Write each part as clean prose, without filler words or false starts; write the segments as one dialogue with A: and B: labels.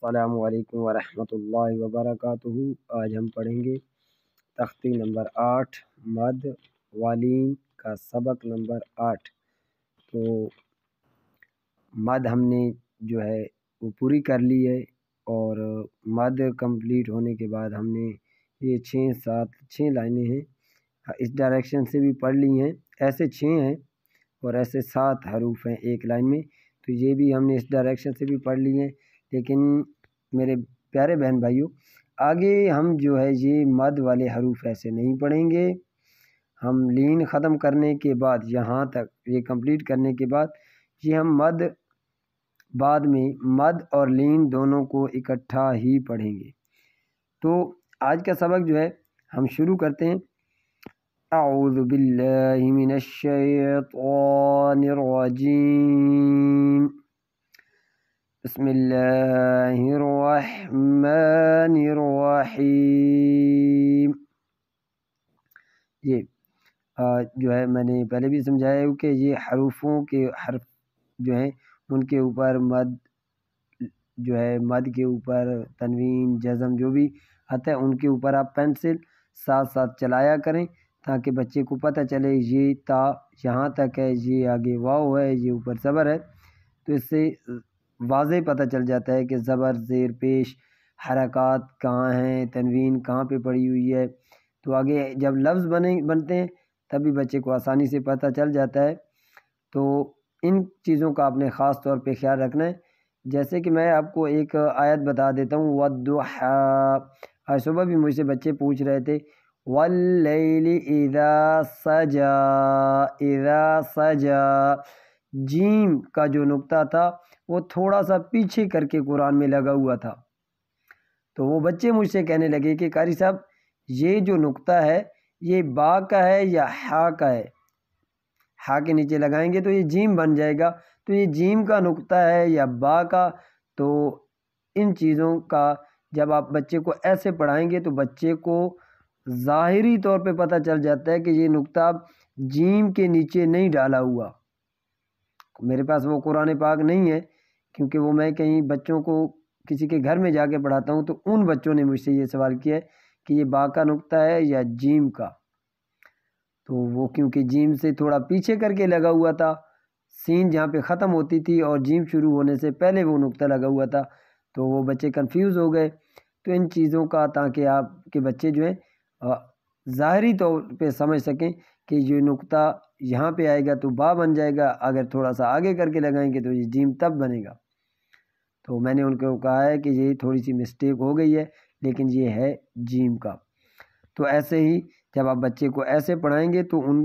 A: السلام علیکم ورحمۃ اللہ وبرکاتہ۔ آج ہم پڑھیں گے تختی نمبر 8 مد والین کا سبق نمبر 8۔ تو مد ہم نے جو ہے وہ پوری کر لی ہے، اور مد کمپلیٹ ہونے کے بعد ہم نے یہ 6 لائنیں ہیں اس ڈائریکشن سے بھی پڑھ لی ہیں، ایسے 6 ہیں اور ایسے 7 حروف ہیں ایک لائن میں، تو یہ بھی ہم نے اس ڈائریکشن سے بھی پڑھ لی ہیں۔ لیکن میرے پیارے بہن بھائیوں، آگے ہم جو ہے یہ مد والے حروف ایسے نہیں پڑھیں گے۔ ہم لین ختم کرنے کے بعد یہاں تک یہ کمپلیٹ کرنے کے بعد یہ ہم بعد میں مد اور لین دونوں کو اکٹھا ہی پڑھیں گے۔ تو آج کا سبق جو ہے ہم شروع کرتے ہیں۔ اعوذ باللہ من الشیطان الرجیم، بسم اللہ الرحمن الرحیم۔ یہ جو ہے میں نے پہلے بھی سمجھایا ہے کہ یہ حروفوں کے حرف جو ہیں ان کے اوپر مد جو ہے مد کے اوپر تنوین جزم جو بھی آتا ہے ان کے اوپر آپ پینسل ساتھ ساتھ چلایا کریں، تاکہ بچے کو پتہ چلے یہ تا یہاں تک ہے، یہ آگے واو ہے، یہ اوپر زبر ہے، تو اس سے واضح پتہ چل جاتا ہے کہ زبر زیر پیش حرکات کہاں ہیں، تنوین کہاں پہ پڑی ہوئی ہے۔ تو آگے جب لفظ بنتے ہیں تبھی بچے کو آسانی سے پتہ چل جاتا ہے۔ تو ان چیزوں کا آپ نے خاص طور پہ خیال رکھنا ہے۔ جیسے کہ میں آپ کو ایک آیت بتا دیتا ہوں، وَالضُّحَىٰ۔ آج صبح بھی مجھ سے بچے پوچھ رہے تھے وَاللَّيْلِ إِذَا سَجَىٰ، اِذَا سَجَىٰ، جیم کا جو نقطہ تھا وہ تھوڑا سا پیچھے کر کے قرآن میں لگا ہوا تھا۔ تو وہ بچے مجھ سے کہنے لگے کہ قاری صاحب یہ جو نقطہ ہے یہ با کا ہے یا ہا کا ہے؟ ہا کے نیچے لگائیں گے تو یہ جیم بن جائے گا، تو یہ جیم کا نقطہ ہے یا با کا؟ تو ان چیزوں کا جب آپ بچے کو ایسے پڑھائیں گے تو بچے کو ظاہری طور پہ پتہ چل جاتا ہے کہ یہ نقطہ جیم کے نیچے نہیں ڈالا ہوا۔ میرے پاس وہ قرآن پاک نہیں ہے، کیونکہ وہ میں کہیں بچوں کو کسی کے گھر میں جا کے پڑھاتا ہوں، تو ان بچوں نے مجھ سے یہ سوال کیا ہے کہ یہ با کا نقطہ ہے یا جیم کا؟ تو وہ کیونکہ جیم سے تھوڑا پیچھے کر کے لگا ہوا تھا، سین جہاں پہ ختم ہوتی تھی اور جیم شروع ہونے سے پہلے وہ نقطہ لگا ہوا تھا، تو وہ بچے کنفیوز ہو گئے۔ تو ان چیزوں کا تاکہ آپ کے بچے جو ہیں ظاہری طور پہ سمجھ سکیں کہ یہ نقطہ یہاں پہ آئے گا تو با بن جائے گا، اگر تھوڑا سا آگے کر کے لگائیں گے تو یہ جیم تب بنے گا۔ تو میں نے ان کو کہا ہے کہ یہ تھوڑی سی مسٹیک ہو گئی ہے، لیکن یہ ہے جیم کا۔ تو ایسے ہی جب آپ بچے کو ایسے پڑھائیں گے تو ان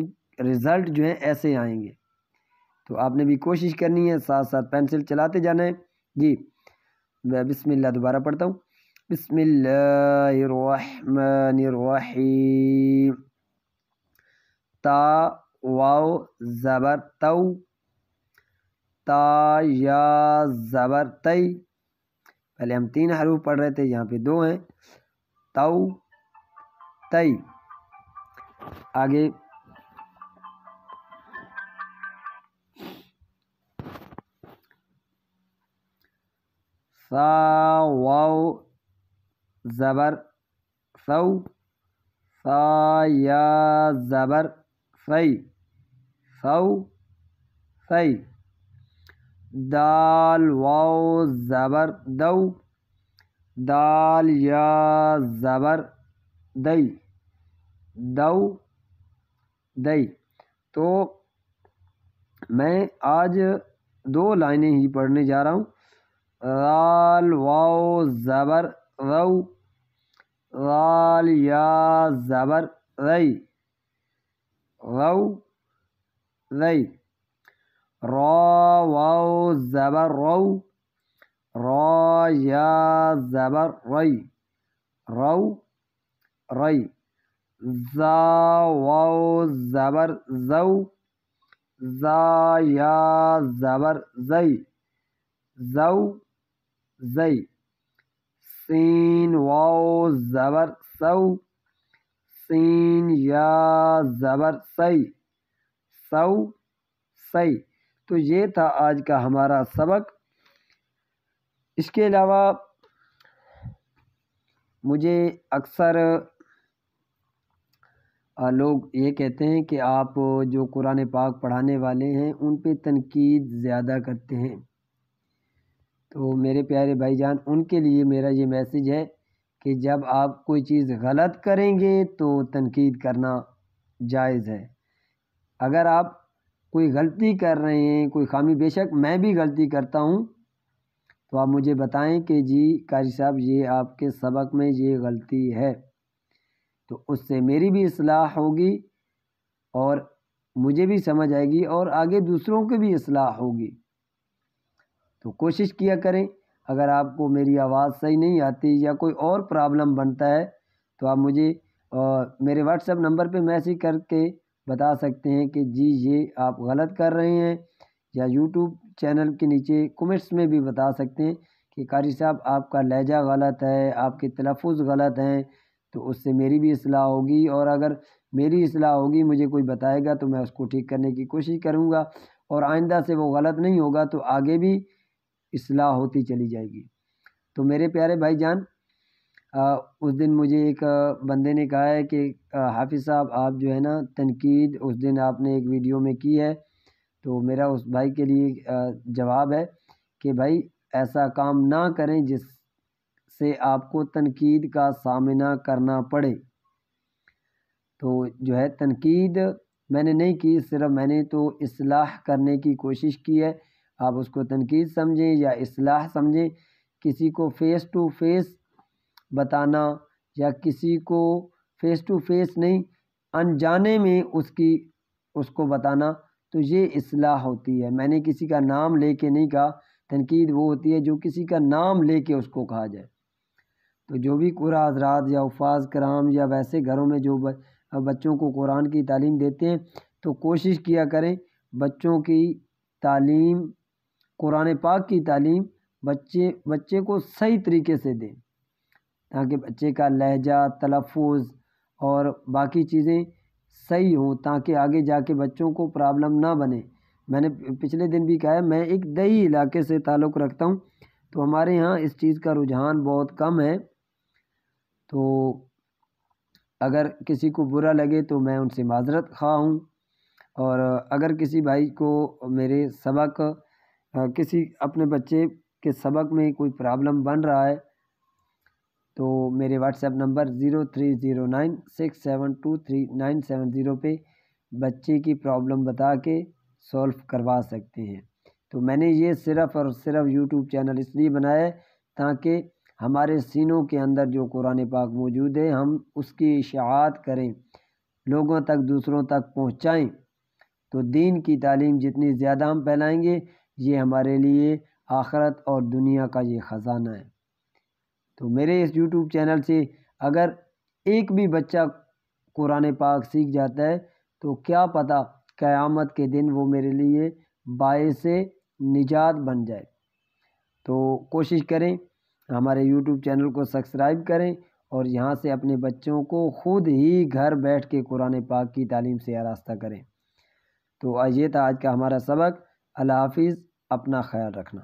A: رزلٹ جو ہیں ایسے آئیں گے۔ تو آپ نے بھی کوشش کرنی ہے، ساتھ ساتھ پینسل چلاتے جانا ہے۔ جی میں بسم اللہ دوبارہ پڑھتا ہوں، بسم اللہ الرحمن الرحیم۔ تا واو زبر تو، تا یا زبر تی۔ پہلے ہم 3 حروف پڑھ رہے تھے، یہاں پہ 2 ہیں، تو تی۔ آگے سا واو زبر سو، سا یا زبر سی، سو سی۔ دال واو زبر دو، دال یا زبر دئی، دو دئی۔ تو میں آج 2 لائنیں ہی پڑھنے جا رہا ہوں۔ رال واو زبر رو، رال یا زبر رئی، رو رئی۔ را واو زبر رو، را یا زبر رئی، رو رئی۔ زا واو زبر زو، زا یا زبر زئی، زو زئی۔ سین واو زبر سو، سین یا زبر سی، سو سی۔ تو یہ تھا آج کا ہمارا سبق۔ اس کے علاوہ مجھے اکثر لوگ یہ کہتے ہیں کہ آپ جو قرآن پاک پڑھانے والے ہیں ان پہ تنقید زیادہ کرتے ہیں۔ تو میرے پیارے بھائی جان، ان کے لیے میرا یہ میسیج ہے کہ جب آپ کوئی چیز غلط کریں گے تو تنقید کرنا جائز ہے۔ اگر آپ کوئی غلطی کر رہے ہیں، کوئی خامی، بے شک میں بھی غلطی کرتا ہوں، تو آپ مجھے بتائیں کہ جی قاری صاحب یہ آپ کے سبق میں یہ غلطی ہے، تو اس سے میری بھی اصلاح ہوگی اور مجھے بھی سمجھ آئے گی اور آگے دوسروں کی بھی اصلاح ہوگی۔ تو کوشش کیا کریں، اگر آپ کو میری آواز صحیح نہیں آتی یا کوئی اور پرابلم بنتا ہے تو آپ مجھے میرے واٹس ایپ نمبر پہ میسیج کر کے بتا سکتے ہیں کہ جی یہ آپ غلط کر رہے ہیں، یا یوٹیوب چینل کے نیچے کمنٹس میں بھی بتا سکتے ہیں کہ قاری صاحب آپ کا لہجہ غلط ہے، آپ کے تلفظ غلط ہیں، تو اس سے میری بھی اصلاح ہوگی، اور اگر میری اصلاح ہوگی، مجھے کوئی بتائے گا تو میں اس کو ٹھیک کرنے کی کوشش کروں گا، اور آئندہ سے وہ غلط نہیں ہوگا تو آگے بھی اصلاح ہوتی چلی جائے گی۔ تو میرے پیارے بھائی جان، اس دن مجھے ایک بندے نے کہا ہے کہ حافظ صاحب آپ جو ہے نا تنقید اس دن آپ نے ایک ویڈیو میں کی ہے، تو میرا اس بھائی کے لیے جواب ہے کہ بھائی ایسا کام نہ کریں جس سے آپ کو تنقید کا سامنا کرنا پڑے۔ تو جو ہے تنقید میں نے نہیں کی، صرف میں نے تو اصلاح کرنے کی کوشش کی ہے۔ آپ اس کو تنقید سمجھیں یا اصلاح سمجھیں، کسی کو فیس ٹو فیس بتانا یا کسی کو فیس ٹو فیس نہیں، انجانے میں اس کو بتانا، تو یہ اصلاح ہوتی ہے۔ میں نے کسی کا نام لے کے نہیں کہا، تنقید وہ ہوتی ہے جو کسی کا نام لے کے اس کو کہا جائے۔ تو جو بھی قرآن حضرات یا حفاظ کرام یا ویسے گھروں میں جو بچوں کو قرآن کی تعلیم دیتے ہیں، تو کوشش کیا کریں بچوں کی تعلیم، قرآن پاک کی تعلیم بچے کو صحیح طریقے سے دیں، تاکہ بچے کا لہجہ، تلفظ اور باقی چیزیں صحیح ہوں، تاکہ آگے جا کے بچوں کو پرابلم نہ بنے۔ میں نے پچھلے دن بھی کہا ہے، میں ایک دیہی علاقے سے تعلق رکھتا ہوں، تو ہمارے ہاں اس چیز کا رجحان بہت کم ہے، تو اگر کسی کو برا لگے تو میں ان سے معذرت خواہ ہوں، اور اگر کسی بھائی کو میرے سبق، کسی اپنے بچے کے سبق میں کوئی پرابلم بن رہا ہے، تو میرے واٹس ایپ نمبر 0309672390 پہ بچے کی پرابلم بتا کے سولو کروا سکتے ہیں۔ تو میں نے یہ صرف اور صرف یوٹیوب چینل اس لیے بنایا ہے تاکہ ہمارے سینوں کے اندر جو قرآن پاک موجود ہے ہم اس کی اشاعت کریں، لوگوں تک، دوسروں تک پہنچائیں۔ تو دین کی تعلیم جتنی زیادہ ہم پھیلائیں گے، یہ ہمارے لیے آخرت اور دنیا کا یہ خزانہ ہے۔ تو میرے اس یوٹیوب چینل سے اگر ایک بھی بچہ قرآن پاک سیکھ جاتا ہے تو کیا پتہ قیامت کے دن وہ میرے لیے باعث نجات بن جائے۔ تو کوشش کریں ہمارے یوٹیوب چینل کو سبسکرائب کریں، اور یہاں سے اپنے بچوں کو خود ہی گھر بیٹھ کے قرآن پاک کی تعلیم سے آراستہ کریں۔ تو یہ تھا آج کا ہمارا سبق۔ اللہ حافظ، اپنا خیال رکھنا۔